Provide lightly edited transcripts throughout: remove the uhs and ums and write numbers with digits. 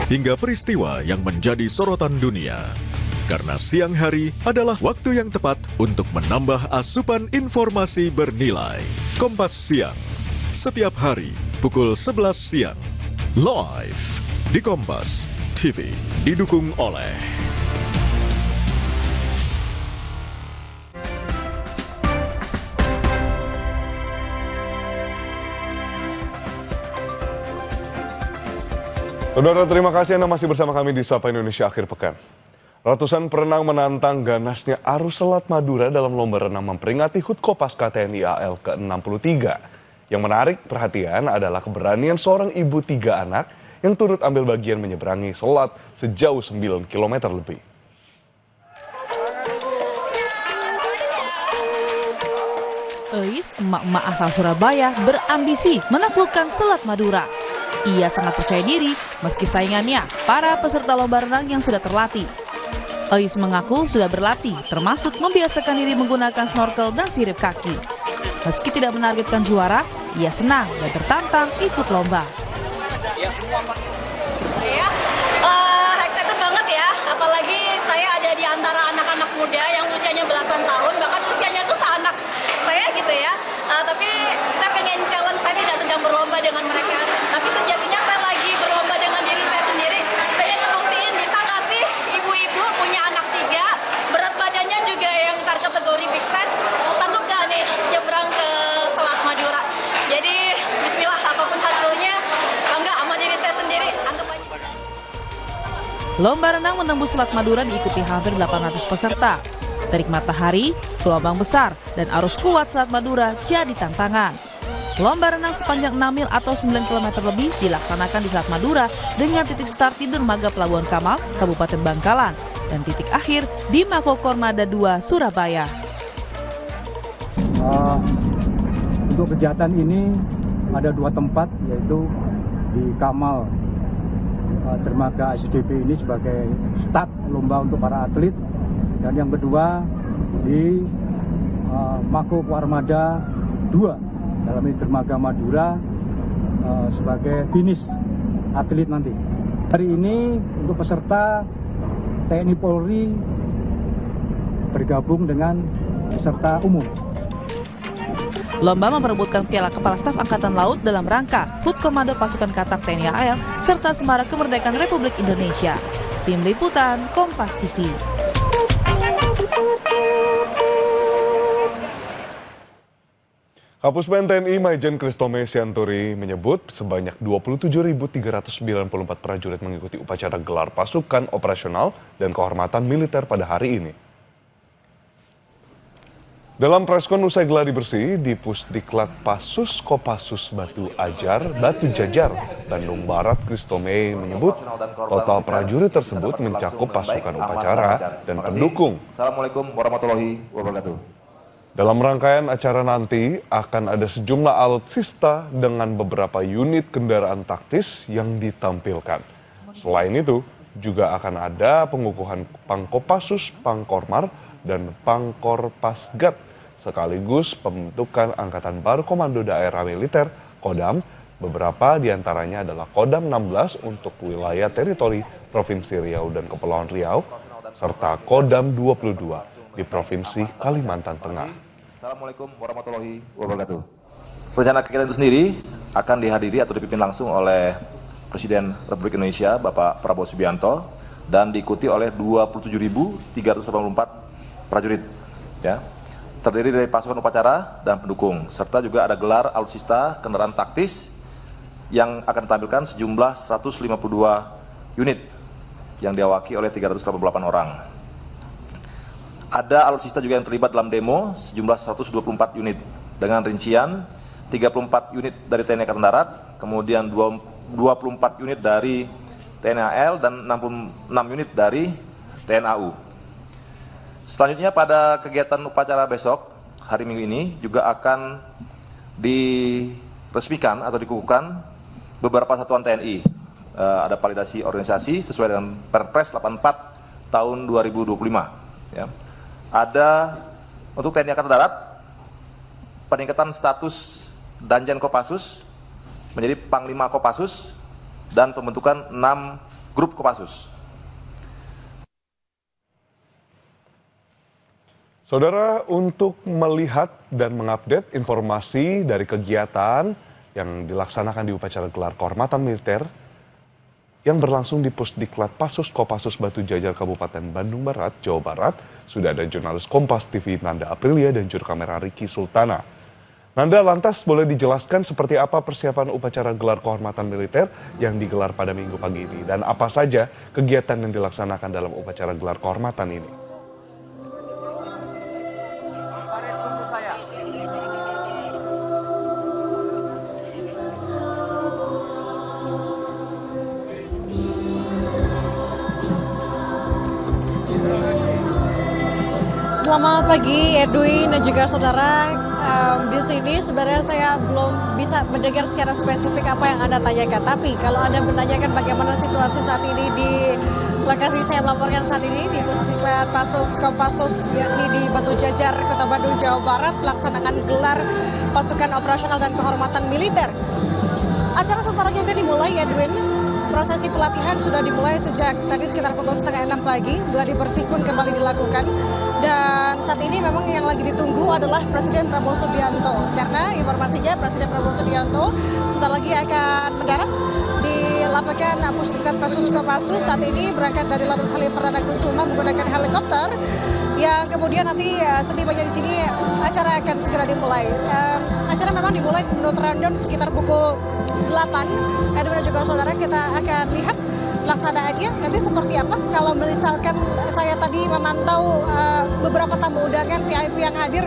hingga peristiwa yang menjadi sorotan dunia. Karena siang hari adalah waktu yang tepat untuk menambah asupan informasi bernilai. Kompas Siang, setiap hari pukul 11 siang, live di Kompas TV, didukung oleh Saudara, terima kasih Anda masih bersama kami di Sapa Indonesia Akhir Pekan. Ratusan perenang menantang ganasnya arus Selat Madura dalam lomba renang memperingati HUT Kopaska TNI AL ke-63. Yang menarik perhatian adalah keberanian seorang ibu 3 anak yang turut ambil bagian menyeberangi selat sejauh 9 km lebih. Eis, emak-emak asal Surabaya, berambisi menaklukkan Selat Madura. Ia sangat percaya diri meski saingannya para peserta lomba renang yang sudah terlatih. Eis mengaku sudah berlatih, termasuk membiasakan diri menggunakan snorkel dan sirip kaki. Meski tidak menargetkan juara, ia senang dan tertantang ikut lomba. Excited banget ya, apalagi saya ada di antara anak-anak muda yang usianya belasan tahun, bahkan usianya tuh seanak saya gitu ya. Tapi saya pengen challenge, saya tidak sedang berlomba dengan mereka, tapi sejatinya saya lagi berlomba dengan diri saya sendiri. Pengen ngebuktiin bisa nggak sih ibu-ibu punya anak 3, berat badannya juga yang kategori big size, sanggup nggak nih nyebrang ke Selat Madura. Jadi bismillah, apapun hasilnya, bangga sama diri saya sendiri, anggap aja. Lomba renang menembus Selat Madura diikuti hampir 800 peserta. Terik matahari, gelombang besar, dan arus kuat Selat Madura jadi tantangan. Lomba renang sepanjang 6 mil atau 9 km lebih dilaksanakan di Selat Madura dengan titik start di Dermaga Pelabuhan Kamal, Kabupaten Bangkalan, dan titik akhir di Mako Kormada 2, Surabaya. Untuk kegiatan ini ada 2 tempat, yaitu di Kamal, Dermaga SDP ini sebagai start lomba untuk para atlet, dan yang kedua di Mako Kormada 2 dalam ini Dermaga Madura sebagai finish atlet nanti. Hari ini untuk peserta TNI Polri bergabung dengan peserta umum. Lomba memperebutkan Piala Kepala Staf Angkatan Laut dalam rangka HUT Komando Pasukan Katak TNI AL serta Semarak Kemerdekaan Republik Indonesia. Tim Liputan Kompas TV. Kapuspen TNI Maijen Kristome Sianturi menyebut sebanyak 27.394 prajurit mengikuti upacara gelar pasukan operasional dan kehormatan militer pada hari ini. Dalam preskon usai gladi bersih di Pusdiklat Pasus Kopassus Batu Jajar, Bandung Barat, Kristome menyebut total prajurit tersebut mencakup pasukan upacara dan pendukung. Assalamualaikum warahmatullahi wabarakatuh. Dalam rangkaian acara nanti akan ada sejumlah alutsista dengan beberapa unit kendaraan taktis yang ditampilkan. Selain itu, juga akan ada pengukuhan Pangkopassus, Pangkormar, dan Pangkorpasgat, sekaligus pembentukan Angkatan Baru Komando Daerah Militer, Kodam. Beberapa diantaranya adalah Kodam 16 untuk wilayah teritori Provinsi Riau dan Kepulauan Riau, serta Kodam 22 di Provinsi Kalimantan Tengah. Assalamualaikum warahmatullahi wabarakatuh. Rencana kegiatan itu sendiri akan dihadiri atau dipimpin langsung oleh Presiden Republik Indonesia Bapak Prabowo Subianto dan diikuti oleh 27.384 prajurit, ya, terdiri dari pasukan upacara dan pendukung, serta juga ada gelar alutsista kendaraan taktis yang akan ditampilkan sejumlah 152 unit yang diawaki oleh 388 orang. Ada alutsista juga yang terlibat dalam demo sejumlah 124 unit dengan rincian 34 unit dari TNI Angkatan Darat, kemudian 24 unit dari TNI AL dan 66 unit dari TNI AU. Selanjutnya pada kegiatan upacara besok hari Minggu ini juga akan diresmikan atau dikukuhkan beberapa satuan TNI. Ada validasi organisasi sesuai dengan Perpres 84 tahun 2025. Ya. Ada untuk TNI Angkatan Darat peningkatan status Danjen Kopassus menjadi Panglima Kopassus dan pembentukan 6 grup Kopassus. Saudara, untuk melihat dan mengupdate informasi dari kegiatan yang dilaksanakan di upacara gelar kehormatan militer yang berlangsung di Pusdiklat Pasus Kopassus Batu Jajar Kabupaten Bandung Barat, Jawa Barat, sudah ada jurnalis Kompas TV Nanda Aprilia dan juru kamera Riki Sultana. Nanda, lantas boleh dijelaskan seperti apa persiapan upacara gelar kehormatan militer yang digelar pada Minggu pagi ini dan apa saja kegiatan yang dilaksanakan dalam upacara gelar kehormatan ini? Selamat pagi Edwin dan juga saudara. Di sini sebenarnya saya belum bisa mendengar secara spesifik apa yang Anda tanyakan. Tapi kalau Anda menanyakan bagaimana situasi saat ini di lokasi saya melaporkan saat ini di Pusdiklat Pasus Kopassus yakni di Batu Jajar, Kota Bandung, Jawa Barat, melaksanakan gelar pasukan operasional dan kehormatan militer. Acara sebentar lagi akan dimulai, Edwin. Prosesi pelatihan sudah dimulai sejak tadi sekitar pukul 5:30 pagi. Gladi bersih pun kembali dilakukan. Dan saat ini memang yang lagi ditunggu adalah Presiden Prabowo Subianto. Karena informasinya Presiden Prabowo Subianto sebentar lagi akan mendarat di lapangan Pusdiklat Pasus Kopassus. Saat ini berangkat dari Lanut Halim Perdana Kusuma menggunakan helikopter. Yang kemudian nanti setibanya di sini acara akan segera dimulai. Acara memang dimulai menurut rundown sekitar pukul 8. Dan juga saudara, kita akan lihat pelaksanaannya nanti seperti apa. Kalau misalkan saya tadi memantau beberapa tamu undangan VIP yang hadir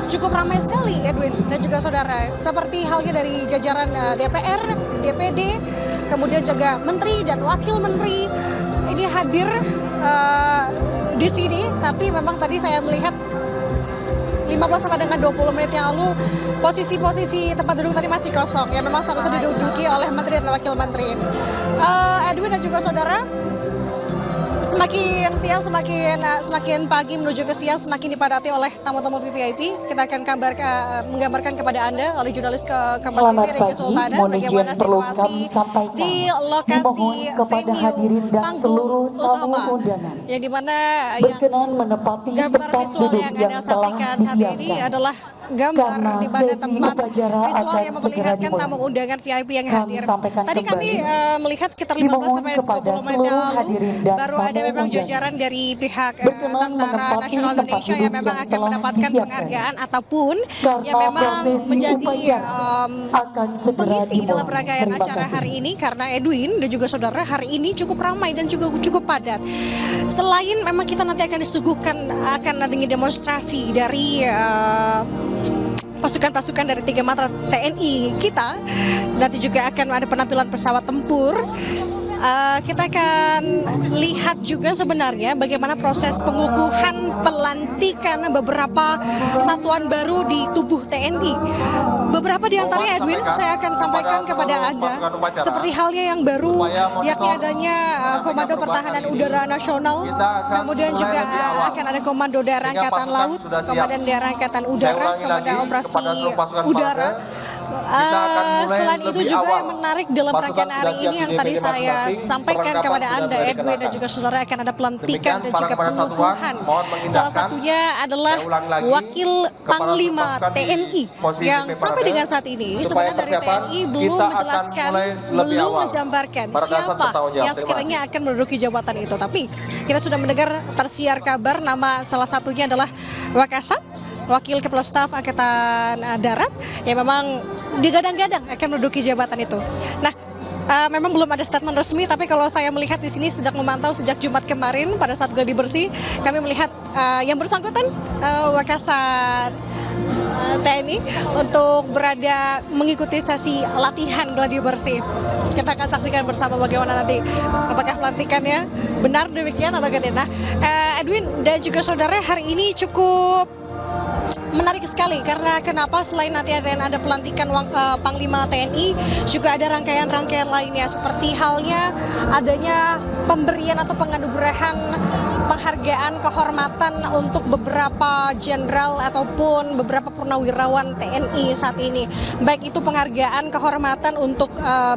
cukup ramai sekali, Edwin dan juga saudara. Seperti halnya dari jajaran DPR, DPD, kemudian juga menteri dan wakil menteri ini hadir di sini. Tapi memang tadi saya melihat 15 sampai dengan 20 menit yang lalu posisi-posisi tempat duduk tadi masih kosong ya, memang seharusnya diduduki oleh menteri dan wakil menteri. Edwin dan juga saudara, semakin siang semakin pagi menuju ke siang semakin dipadati oleh tamu-tamu VIP. Kita akan menggambarkan kepada Anda oleh jurnalis Kompas TV Riki Sultana bagaimana situasi di lokasi venue panggung utama yang dimana gambar visual yang Anda saksikan saat ini adalah gambar di mana tempat visual yang memperlihatkan tamu undangan VIP yang hadir. Tadi kami melihat sekitar 15 sampai 20 menit yang lalu baru ada memang jajaran dari pihak Tentara Nasional Indonesia yang memang akan mendapatkan penghargaan ataupun yang memang menjadi pengisi dalam rangkaian acara hari ini. Karena Edwin dan juga saudara, hari ini cukup ramai dan juga cukup padat. Selain memang kita nanti akan disuguhkan akan adanya demonstrasi dari pasukan-pasukan dari 3 matra TNI kita, nanti juga akan ada penampilan pesawat tempur. Kita akan lihat juga sebenarnya bagaimana proses pengukuhan pelantikan beberapa satuan baru di tubuh TNI. Beberapa di antaranya, Edwin, saya akan sampaikan kepada Anda seperti halnya yang baru, yakni adanya Komando Pertahanan Udara Nasional, kemudian juga akan ada Komando Daerah Angkatan Laut, Komandan Daerah Angkatan Udara, Komandan Operasi Udara. Selain itu juga yang menarik dalam rangkaian hari ini yang tadi saya sampaikan kepada Anda, Edwin dan juga saudara, akan ada pelantikan dan juga pengukuhan. Salah satunya adalah Wakil Panglima TNI yang sampai dengan saat ini sebenarnya dari TNI belum menjelaskan, belum menjabarkan siapa yang sekiranya akan menduduki jabatan itu. Tapi kita sudah mendengar tersiar kabar nama salah satunya adalah Wakasat, Wakil Kepala Staf Angkatan Darat, yang memang digadang-gadang akan menduduki jabatan itu. Nah, memang belum ada statement resmi, tapi kalau saya melihat di sini sedang memantau sejak Jumat kemarin pada saat gladi bersih, kami melihat yang bersangkutan Wakasat TNI untuk berada mengikuti sesi latihan gladi bersih. Kita akan saksikan bersama bagaimana nanti apakah pelantikannya benar demikian atau tidak. Nah, Edwin dan juga saudara, hari ini cukup menarik sekali karena kenapa selain nanti ada pelantikan Panglima TNI, juga ada rangkaian-rangkaian lainnya seperti halnya adanya pemberian atau penganugerahan penghargaan kehormatan untuk beberapa jenderal ataupun beberapa purnawirawan TNI saat ini. Baik itu penghargaan kehormatan untuk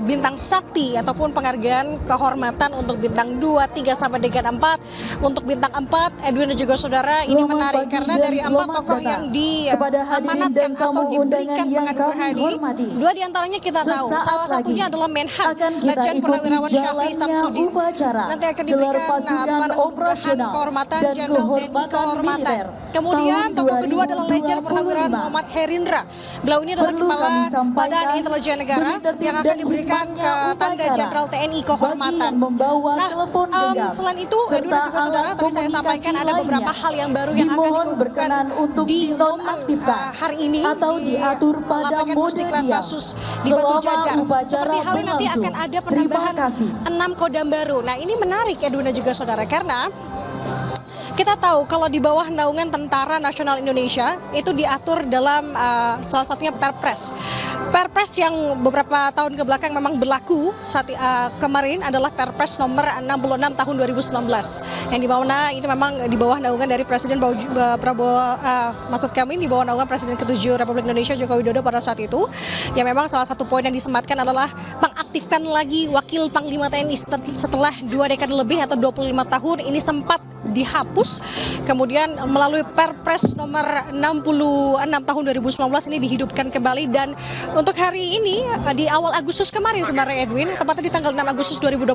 bintang sakti ataupun penghargaan kehormatan untuk bintang 2, 3 sampai dengan 4. Untuk bintang 4, Edwin dan juga saudara, ini menarik karena dari 4 tokoh yang diamanatkan atau diberikan penghargaan ini, 2 diantaranya kita tahu. Salah satunya adalah Menhan Lejen Purnawirawan Syafri Samsudin. Nanti akan diberikan penugasan kehormatan Jenderal TNI Kehormatan. Kemudian tokoh kedua adalah Lejen Purnawirawan Muhammad Herindra. Beliau ini adalah Kepala Badan Intelijen Negara yang akan diberikan ke tanda Jenderal TNI Kehormatan. Nah, selain itu, Edwin dan juga saudara, tadi saya sampaikan ada beberapa hal yang baru yang akan dikukuhkan di hari ini atau diatur pada mode kasus di Batu Jajar. Seperti halnya nanti akan ada penambahan 6 kodam baru. Nah, ini menarik Edwin dan juga saudara karena kita tahu kalau di bawah naungan Tentara Nasional Indonesia itu diatur dalam salah satunya Perpres. Perpres yang beberapa tahun ke belakang memang berlaku saat kemarin adalah Perpres nomor 66 tahun 2019 yang di mana ini memang di bawah naungan dari Presiden Prabowo, maksud kami di bawah naungan Presiden ke-7 Republik Indonesia Joko Widodo pada saat itu, yang memang salah satu poin yang disematkan adalah mengaktifkan lagi Wakil Panglima TNI setelah 2 dekade lebih atau 25 tahun ini sempat dihapus, kemudian melalui Perpres nomor 66 tahun 2019 ini dihidupkan kembali. Dan untuk hari ini di awal Agustus kemarin sebenarnya Edwin, tepatnya di tanggal 6 Agustus 2025,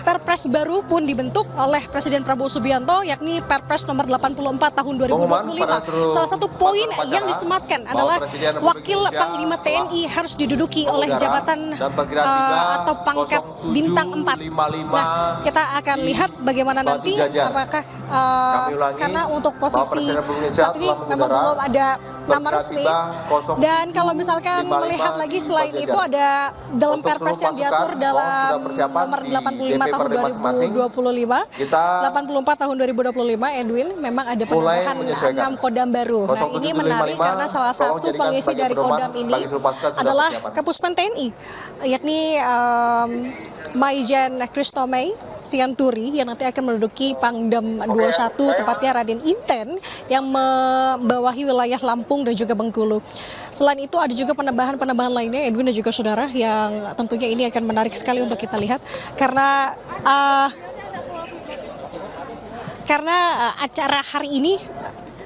Perpres baru pun dibentuk oleh Presiden Prabowo Subianto, yakni Perpres nomor 84 tahun 2025. Salah satu poin yang disematkan adalah Wakil Panglima TNI harus diduduki oleh jabatan atau pangkat bintang 4. Nah, kita akan lihat bagaimana nanti apakah karena untuk posisi saat ini memang belum ada nama resmi, dan kalau misalkan melihat lagi selain itu ada dalam Perpres yang diatur dalam nomor 85 tahun 2025, 84 tahun 2025 Edwin, memang ada penambahan 6 kodam baru. Nah, ini menarik karena salah satu pengisi dari kodam ini adalah Kapuspen TNI, yakni Maijen Kristomei Sianturi yang nanti akan menduduki Pangdam 21, tepatnya Raden Inten yang membawahi wilayah Lampung dan juga Bengkulu. Selain itu ada juga penambahan lainnya Edwin dan juga saudara yang tentunya ini akan menarik sekali untuk kita lihat karena acara hari ini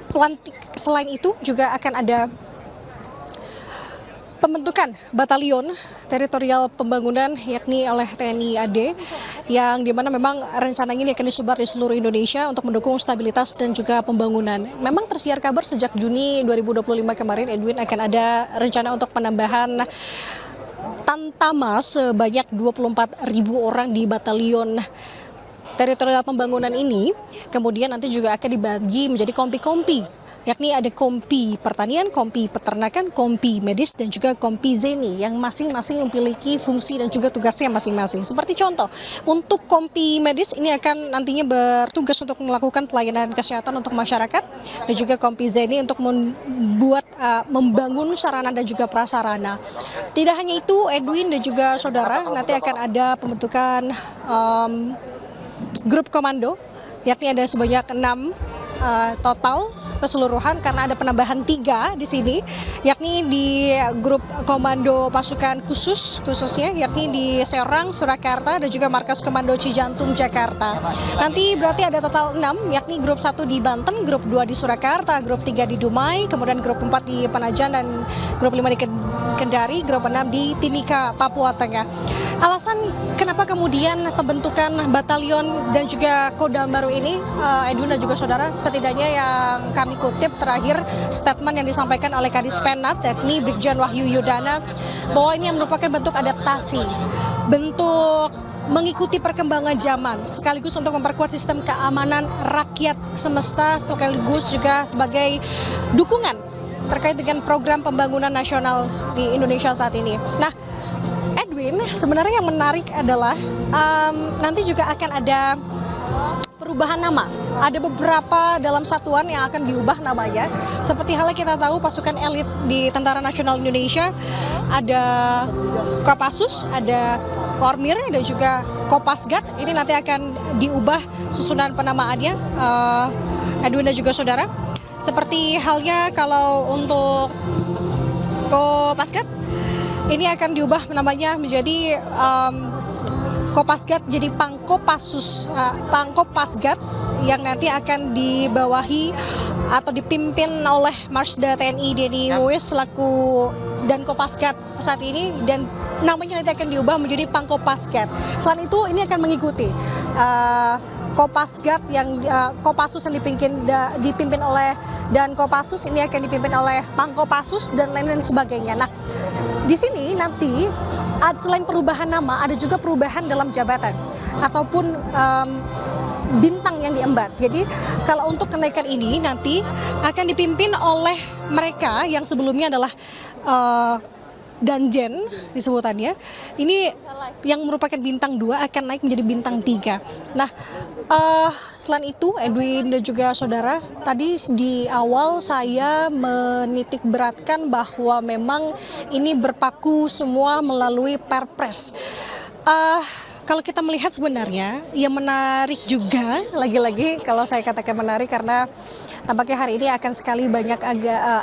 pelantik, selain itu juga akan ada pembentukan batalion teritorial pembangunan yakni oleh TNI AD yang dimana memang rencananya ini akan disebar di seluruh Indonesia untuk mendukung stabilitas dan juga pembangunan. Memang tersiar kabar sejak Juni 2025 kemarin Edwin akan ada rencana untuk penambahan Tantama sebanyak 24.000 orang di batalion teritorial pembangunan ini. Kemudian nanti juga akan dibagi menjadi kompi-kompi, yakni ada kompi pertanian, kompi peternakan, kompi medis, dan juga kompi zeni yang masing-masing memiliki fungsi dan juga tugasnya masing-masing. Seperti contoh, untuk kompi medis ini akan nantinya bertugas untuk melakukan pelayanan kesehatan untuk masyarakat, dan juga kompi zeni untuk membangun sarana dan juga prasarana. Tidak hanya itu Edwin dan juga saudara, nanti akan ada pembentukan grup komando, yakni ada sebanyak 6 total keseluruhan karena ada penambahan 3 di sini, yakni di grup komando pasukan khususnya yakni di Serang, Surakarta, dan juga markas komando Cijantung, Jakarta. Nanti berarti ada total 6, yakni grup 1 di Banten, grup 2 di Surakarta, grup 3 di Dumai, kemudian grup 4 di Penajam, dan grup 5 di Kendari, grup 6 di Timika, Papua Tengah. Alasan kenapa kemudian pembentukan batalion dan juga kodam baru ini, Edwin dan juga saudara, setidaknya yang kami kutip terakhir statement yang disampaikan oleh Kadis Penat, yakni Brigjen Wahyu Yudana, bahwa ini merupakan bentuk adaptasi, bentuk mengikuti perkembangan zaman, sekaligus untuk memperkuat sistem keamanan rakyat semesta, sekaligus juga sebagai dukungan terkait dengan program pembangunan nasional di Indonesia saat ini. Nah, Edwin, sebenarnya yang menarik adalah nanti juga akan ada perubahan nama. Ada beberapa dalam satuan yang akan diubah namanya. Seperti halnya kita tahu pasukan elit di Tentara Nasional Indonesia, ada Kopassus, ada Kormir dan juga Kopasgat ini nanti akan diubah susunan penamaannya, Edwin dan juga saudara. Seperti halnya kalau untuk Kopasgat ini akan diubah namanya menjadi Kopasgat jadi Pangkopasgat yang nanti akan dibawahi atau dipimpin oleh Marsda TNI Denny Wis selaku dan Kopasgat saat ini, dan namanya nanti akan diubah menjadi Pangkopasgat. Selain itu ini akan mengikuti Kopasgat yang Kopassus yang dipimpin oleh dan Kopassus ini akan dipimpin oleh Pangkopassus dan lain-lain sebagainya. Nah, di sini nanti selain perubahan nama ada juga perubahan dalam jabatan ataupun bintang yang diembat. Jadi kalau untuk kenaikan ini nanti akan dipimpin oleh mereka yang sebelumnya adalah Danjen disebutannya. Ini yang merupakan bintang 2 akan naik menjadi bintang 3. Nah, selain itu Edwin dan juga saudara, tadi di awal saya menitik beratkan bahwa memang ini berpaku semua melalui Perpres. Kalau kita melihat sebenarnya yang menarik juga, lagi-lagi kalau saya katakan menarik karena tampaknya hari ini akan sekali banyak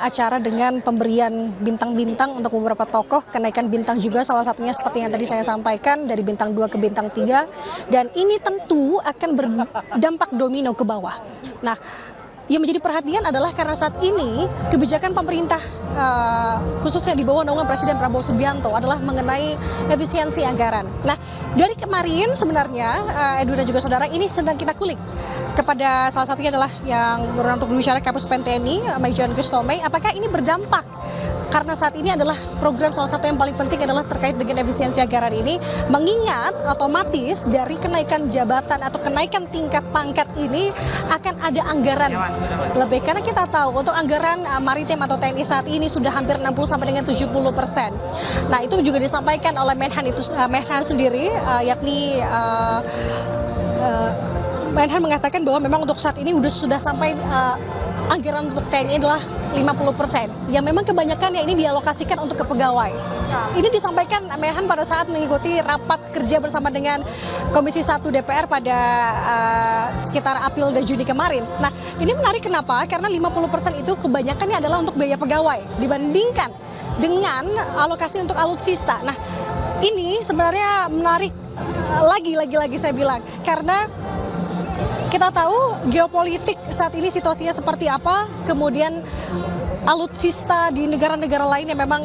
acara dengan pemberian bintang-bintang untuk beberapa tokoh, kenaikan bintang juga salah satunya seperti yang tadi saya sampaikan dari bintang 2 ke bintang 3, dan ini tentu akan berdampak domino ke bawah. Nah, yang menjadi perhatian adalah karena saat ini kebijakan pemerintah khususnya di bawah naungan Presiden Prabowo Subianto adalah mengenai efisiensi anggaran. Nah, dari kemarin sebenarnya Edwin dan juga saudara ini sedang kita kulik kepada salah satunya adalah yang berwenang untuk berbicara Kapus Pen TNI, Maijen Christomey, apakah ini berdampak? Karena saat ini adalah program salah satu yang paling penting adalah terkait dengan efisiensi anggaran ini, mengingat otomatis dari kenaikan jabatan atau kenaikan tingkat pangkat ini akan ada anggaran lebih. Karena kita tahu untuk anggaran maritim atau TNI saat ini sudah hampir 60 sampai dengan 70%. Nah, itu juga disampaikan oleh Menhan sendiri, yakni Menhan mengatakan bahwa memang untuk saat ini sudah sampai anggaran untuk TNI adalah 50%. Yang memang kebanyakan ini dialokasikan untuk ke pegawai. Ini disampaikan Menhan pada saat mengikuti rapat kerja bersama dengan Komisi 1 DPR pada sekitar April dan Juni kemarin. Nah, ini menarik kenapa? Karena 50% itu kebanyakannya adalah untuk biaya pegawai dibandingkan dengan alokasi untuk alutsista. Nah, ini sebenarnya menarik lagi saya bilang karena kita tahu geopolitik saat ini situasinya seperti apa, kemudian alutsista di negara-negara lain yang memang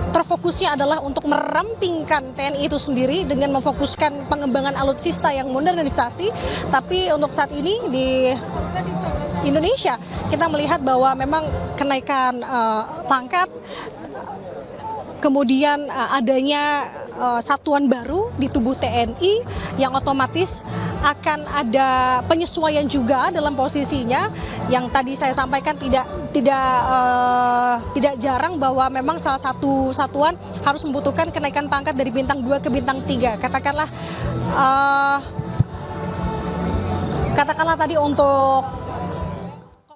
terfokusnya adalah untuk merampingkan TNI itu sendiri dengan memfokuskan pengembangan alutsista yang modernisasi. Tapi untuk saat ini di Indonesia kita melihat bahwa memang kenaikan pangkat, kemudian adanya satuan baru di tubuh TNI yang otomatis akan ada penyesuaian juga dalam posisinya, yang tadi saya sampaikan tidak jarang bahwa memang salah satu satuan harus membutuhkan kenaikan pangkat dari bintang 2 ke bintang 3. Katakanlah tadi untuk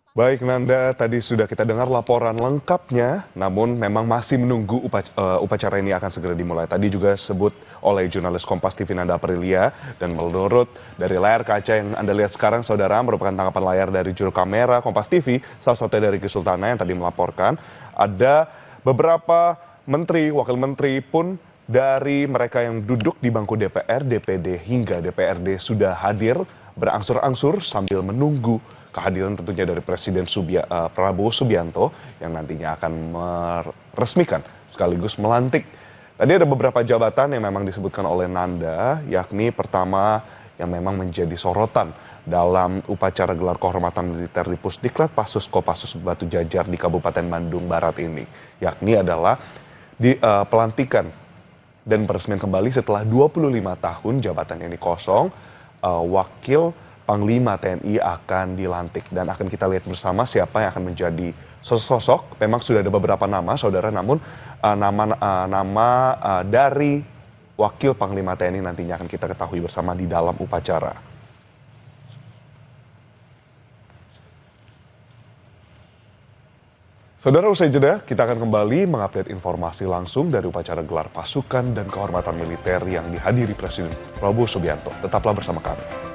Baik Nanda, tadi sudah kita dengar laporan lengkapnya, namun memang masih menunggu upacara ini akan segera dimulai. Tadi juga sebut oleh jurnalis Kompas TV Nanda Aprilia, dan menurut dari layar kaca yang Anda lihat sekarang, saudara, merupakan tangkapan layar dari juru kamera Kompas TV, salah satunya dari Kesultanan yang tadi melaporkan, ada beberapa menteri, wakil menteri pun dari mereka yang duduk di bangku DPR, DPD hingga DPRD sudah hadir berangsur-angsur sambil menunggu kehadiran tentunya dari Presiden Prabowo Subianto yang nantinya akan meresmikan sekaligus melantik. Tadi ada beberapa jabatan yang memang disebutkan oleh Nanda, yakni pertama yang memang menjadi sorotan dalam upacara gelar kehormatan militer di Pusdiklat Pasus Kopassus Batu Jajar di Kabupaten Bandung Barat ini, yakni adalah di pelantikan dan peresmian kembali setelah 25 tahun jabatan ini kosong, wakil Panglima TNI akan dilantik, dan akan kita lihat bersama siapa yang akan menjadi sosok. Memang sudah ada beberapa nama, saudara, namun nama dari wakil Panglima TNI nantinya akan kita ketahui bersama di dalam upacara. Saudara, usai jeda, kita akan kembali mengupdate informasi langsung dari upacara gelar pasukan dan kehormatan militer yang dihadiri Presiden Prabowo Subianto. Tetaplah bersama kami.